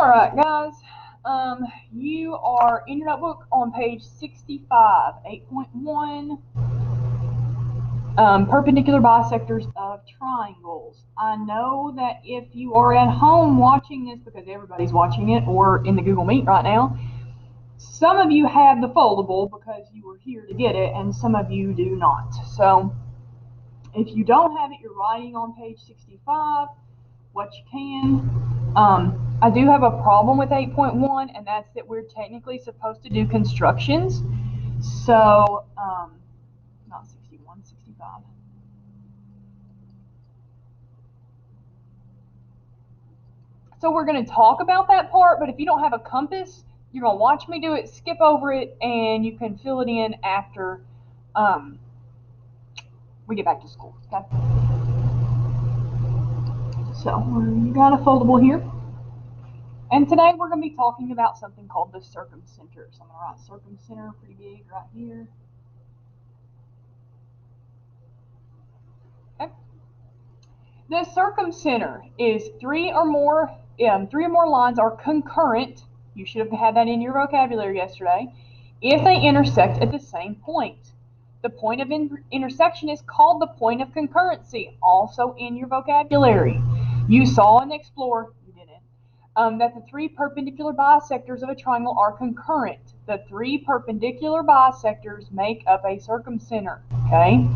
Alright guys, you are in your notebook on page 65, 8.1, perpendicular bisectors of triangles. I know that if you are at home watching this, because everybody's watching it, or in the Google Meet right now, some of you have the foldable because you were here to get it, and some of you do not. So, if you don't have it, you're writing on page 65 what you can. I do have a problem with 8.1, and that's that we're technically supposed to do constructions. So, not 61, 65. So we're going to talk about that part, but if you don't have a compass, you're going to watch me do it, skip over it, and you can fill it in after we get back to school. Okay? So, you got a foldable here. And today we're going to be talking about something called the circumcenter. So I'm going to write circumcenter pretty big right here. Okay. The circumcenter is three or more lines are concurrent. You should have had that in your vocabulary yesterday. If they intersect at the same point. The point of intersection is called the point of concurrency, also in your vocabulary. You saw and explored, you didn't, that the three perpendicular bisectors of a triangle are concurrent. The three perpendicular bisectors make up a circumcenter. Okay?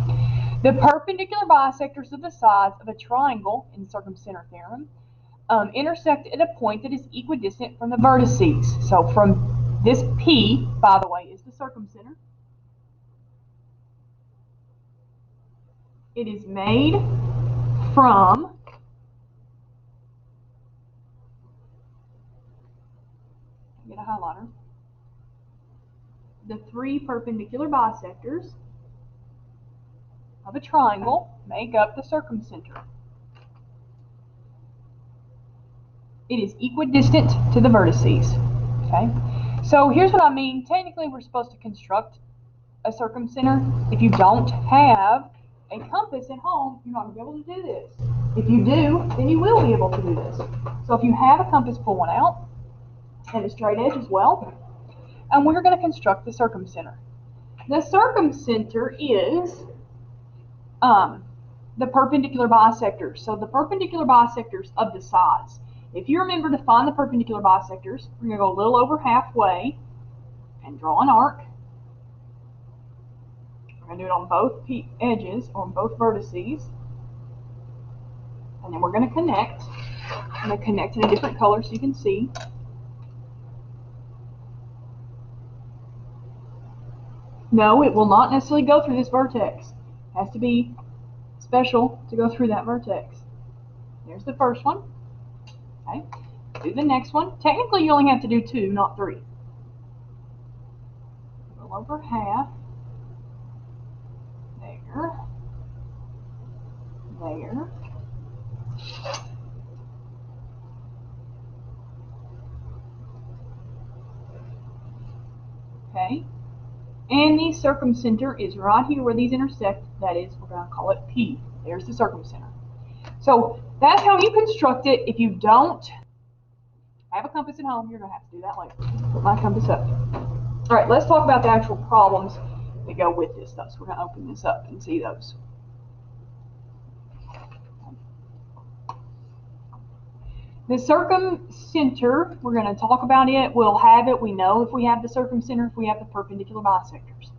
The perpendicular bisectors of the sides of a triangle in the circumcenter theorem intersect at a point that is equidistant from the vertices. So from this P, by the way, is the circumcenter. It is made from get a highlighter. The three perpendicular bisectors of a triangle make up the circumcenter. It is equidistant to the vertices. Okay? So here's what I mean. Technically, we're supposed to construct a circumcenter. If you don't have a compass at home, you're not going to be able to do this. If you do, then you will be able to do this. So if you have a compass, pull one out, and a straight edge as well. And we're going to construct the circumcenter. The circumcenter is the perpendicular bisectors. So the perpendicular bisectors of the sides. If you remember to find the perpendicular bisectors, we're going to go a little over halfway and draw an arc. We're going to do it on both edges, on both vertices. And then we're going to connect. I'm going to connect in a different color so you can see. No, it will not necessarily go through this vertex. It has to be special to go through that vertex. There's the first one. Okay. Do the next one. Technically, you only have to do two, not three. A little over half. There. There. Okay. And the circumcenter is right here where these intersect. That is, we're going to call it P. There's the circumcenter. So that's how you construct it. If you don't have a compass at home, you're going to have to do that later. Put my compass up. All right, let's talk about the actual problems that go with this stuff. So we're going to open this up and see those. The circumcenter, we're going to talk about it. We'll have it. We know if we have the circumcenter, if we have the perpendicular bisectors.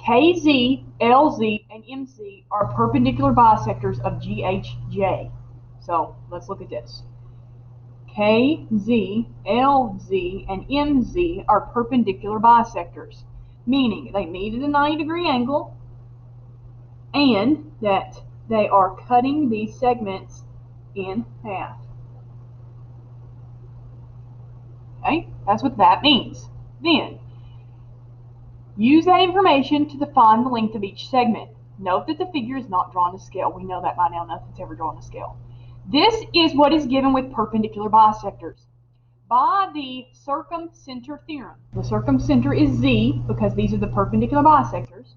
KZ, LZ, and MZ are perpendicular bisectors of GHJ. So let's look at this. KZ, LZ, and MZ are perpendicular bisectors, meaning they meet at a 90-degree angle and that they are cutting these segments in half. Okay, that's what that means. Then, use that information to define the length of each segment. Note that the figure is not drawn to scale. We know that by now. Nothing's ever drawn to scale. This is what is given with perpendicular bisectors. By the circumcenter theorem, the circumcenter is Z because these are the perpendicular bisectors.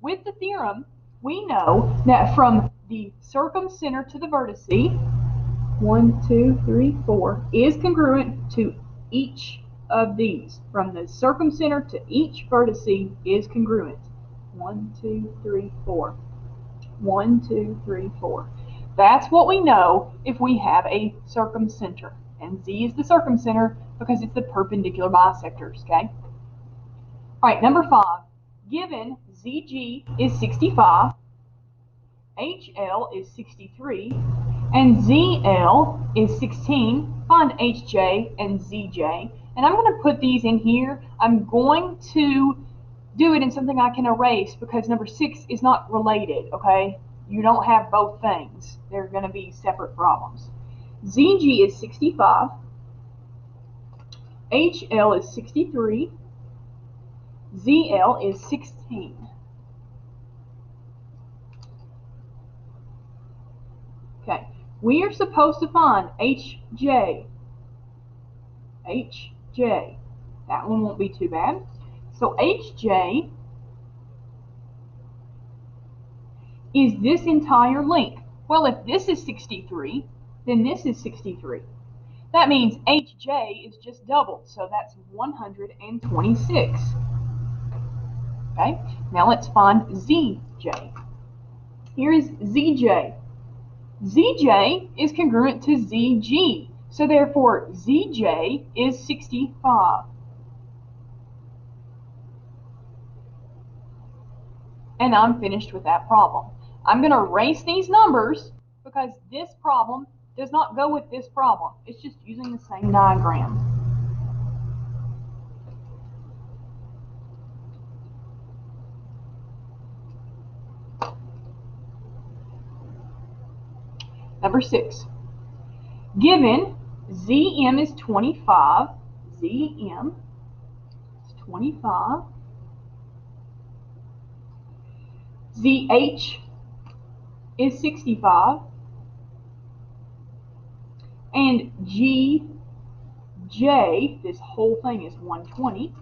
With the theorem, we know that from the circumcenter to the vertice, 1, 2, 3, 4, is congruent to each of these. From the circumcenter to each vertice is congruent. 1, 2, 3, 4. 1, 2, 3, 4. That's what we know if we have a circumcenter. And Z is the circumcenter because it's the perpendicular bisectors, okay? All right, number 5. Given ZG is 65, HL is 63, and ZL is 16, find HJ and ZJ. And I'm going to put these in here. I'm going to do it in something I can erase because number 6 is not related, okay? You don't have both things. They're going to be separate problems. ZG is 65, HL is 63, ZL is 16. Okay, we are supposed to find HJ. HJ. That one won't be too bad. So HJ is this entire length. Well, if this is 63, then this is 63. That means HJ is just doubled, so that's 126. Okay, now let's find ZJ. Here is ZJ. ZJ is congruent to ZG, so therefore ZJ is 65. And I'm finished with that problem. I'm going to erase these numbers because this problem does not go with this problem. It's just using the same diagram. Number 6. Given ZM is 25, ZM is 25, ZH is 65, and GJ, this whole thing is 120.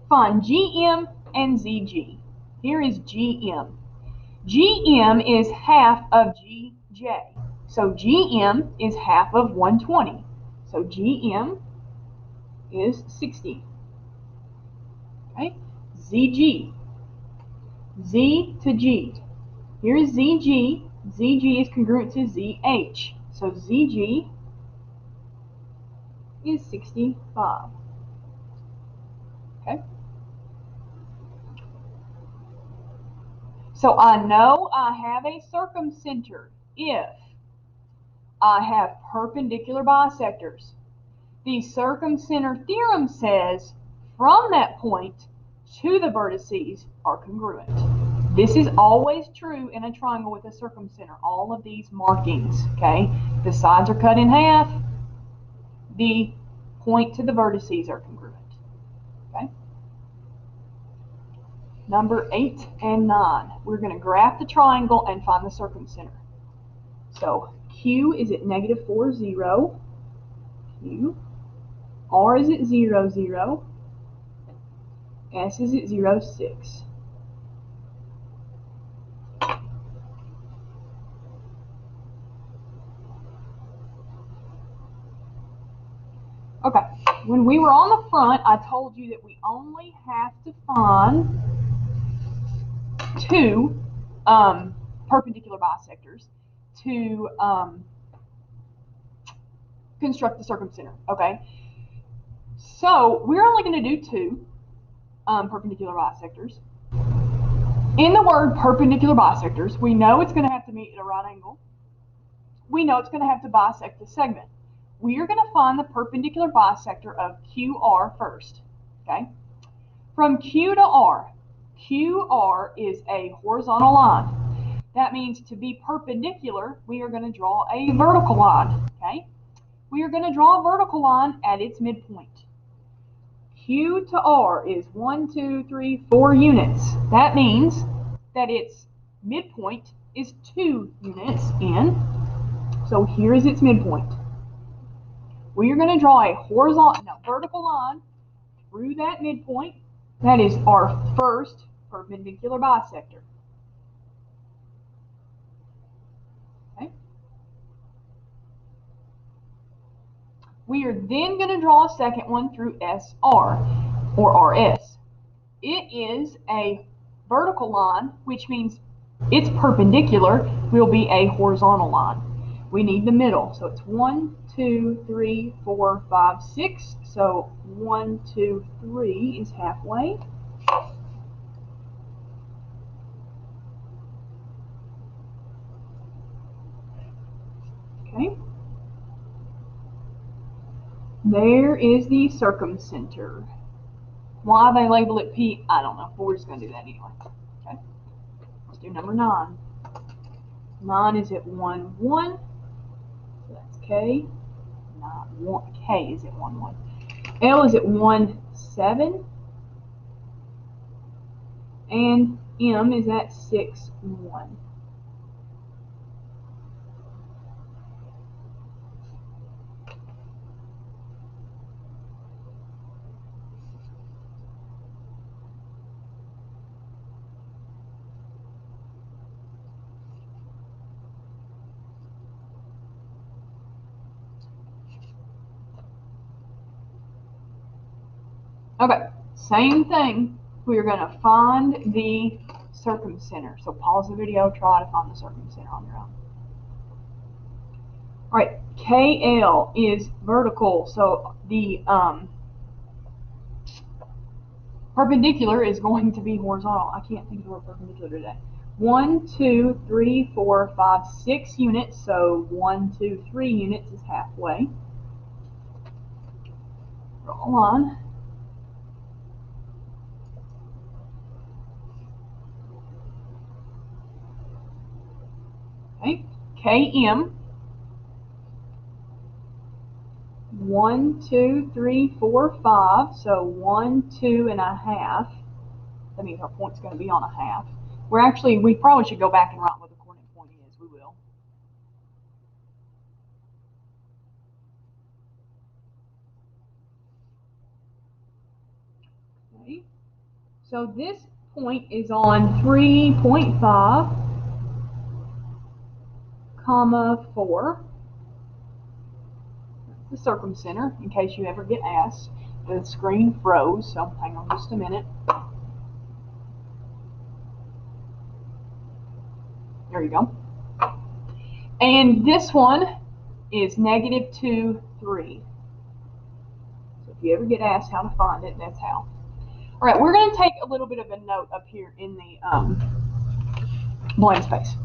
Find GM and ZG. Here is GM. GM is half of GJ. So GM is half of 120. So GM is 60. Okay? ZG. Z to G. Here is ZG. ZG is congruent to ZH. So ZG is 65. Okay? So I know I have a circumcenter if I have perpendicular bisectors. The circumcenter theorem says from that point to the vertices are congruent. This is always true in a triangle with a circumcenter. All of these markings, okay? The sides are cut in half. The point to the vertices are congruent. Okay? Number 8 and 9. We're going to graph the triangle and find the circumcenter. So Q is at -4, 0. Q. R is at 0, 0. S is at 0, 6. Okay, when we were on the front, I told you that we only have to find 2 perpendicular bisectors to construct the circumcenter, okay? So we're only going to do 2 perpendicular bisectors. In the word perpendicular bisectors, we know it's going to have to meet at a right angle. We know it's going to have to bisect the segment. We are going to find the perpendicular bisector of QR first, okay? From Q to R, QR is a horizontal line. That means to be perpendicular, we are going to draw a vertical line, okay? We are going to draw a vertical line at its midpoint. Q to R is 1, 2, 3, 4 units. That means that its midpoint is 2 units in. So here is its midpoint. We are going to draw a vertical line through that midpoint. That is our first perpendicular bisector. We are then going to draw a second one through SR, or RS. It is a vertical line, which means its perpendicular will be a horizontal line. We need the middle, so it's 1, 2, 3, 4, 5, 6. So 1, 2, 3 is halfway. Okay. There is the circumcenter. Why they label it P, I don't know, but we're just going to do that anyway. Okay. Let's do number 9. 9 is at 1, 1. So that's K. K is at 1, 1. L is at 1, 7. And M is at 6, 1. Okay, same thing. We're going to find the circumcenter. So pause the video, try to find the circumcenter on your own. All right, KL is vertical, so the perpendicular is going to be horizontal. I can't think of the word perpendicular today. 1, 2, 3, 4, 5, 6 units. So 1, 2, 3 units is halfway. Draw a line. Okay, KM. 1, 2, 3, 4, 5. So 1, 2 and a half. That means our point's going to be on a half. We probably should go back and write what the coordinate point is. We will. Okay. So this point is on 3.5, comma 4. The circumcenter, in case you ever get asked. The screen froze, so hang on just a minute. There you go. And this one is -2, 3. So if you ever get asked how to find it, that's how. All right, we're going to take a little bit of a note up here in the blank space.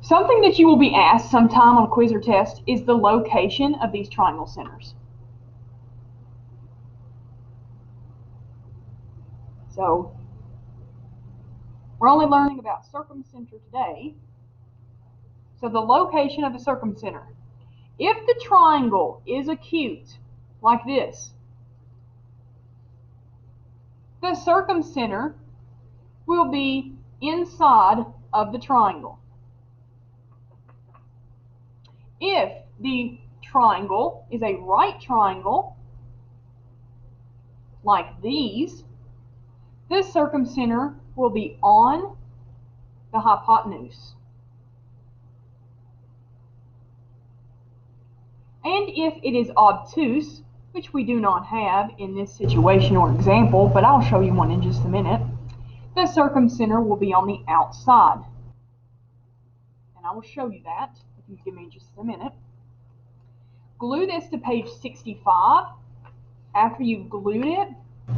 Something that you will be asked sometime on a quiz or test is the location of these triangle centers. So we're only learning about circumcenter today. So the location of the circumcenter. If the triangle is acute, like this, the circumcenter will be inside of the triangle. If the triangle is a right triangle, like these, the circumcenter will be on the hypotenuse. And if it is obtuse, which we do not have in this situation or example, but I'll show you one in just a minute, the circumcenter will be on the outside. And I will show you that if you give me just a minute. Glue this to page 65. After you've glued it, I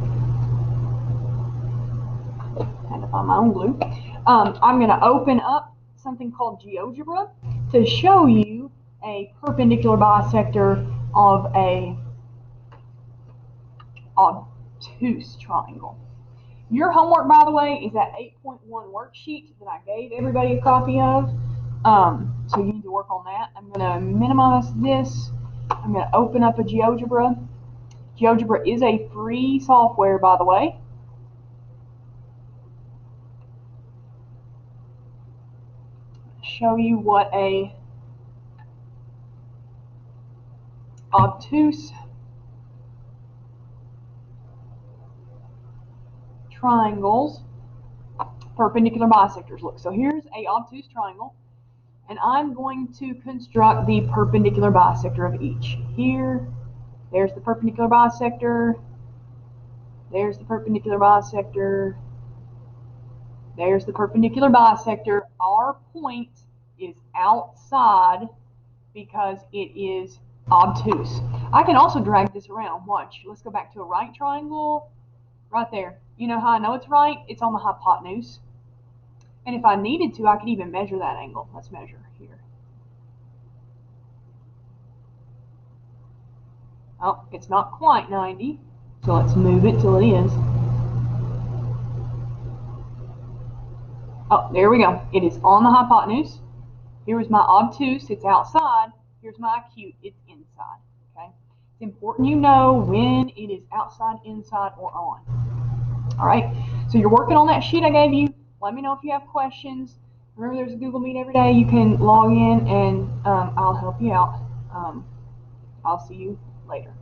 had to find my own glue, I'm going to open up something called Geogebra to show you a perpendicular bisector of a obtuse triangle. Your homework, by the way, is that 8.1 worksheet that I gave everybody a copy of. So you need to work on that. I'm going to minimize this. I'm going to open up a Geogebra. Geogebra is a free software, by the way. Show you what a obtuse triangles perpendicular bisectors look. So here's a obtuse triangle. and I'm going to construct the perpendicular bisector of each. Here, there's the perpendicular bisector, there's the perpendicular bisector, there's the perpendicular bisector. Our point is outside because it is obtuse. I can also drag this around. Watch. Let's go back to a right triangle. Right there. You know how I know it's right? It's on the hypotenuse. And if I needed to, I could even measure that angle. Let's measure here. Oh, it's not quite 90. So let's move it till it is. Oh, there we go. It is on the hypotenuse. Here is my obtuse. It's outside. Here's my acute. It's inside. Okay. It's important you know when it is outside, inside, or on. All right. So you're working on that sheet I gave you. Let me know if you have questions. Remember, there's a Google Meet every day. You can log in, and I'll help you out. I'll see you later.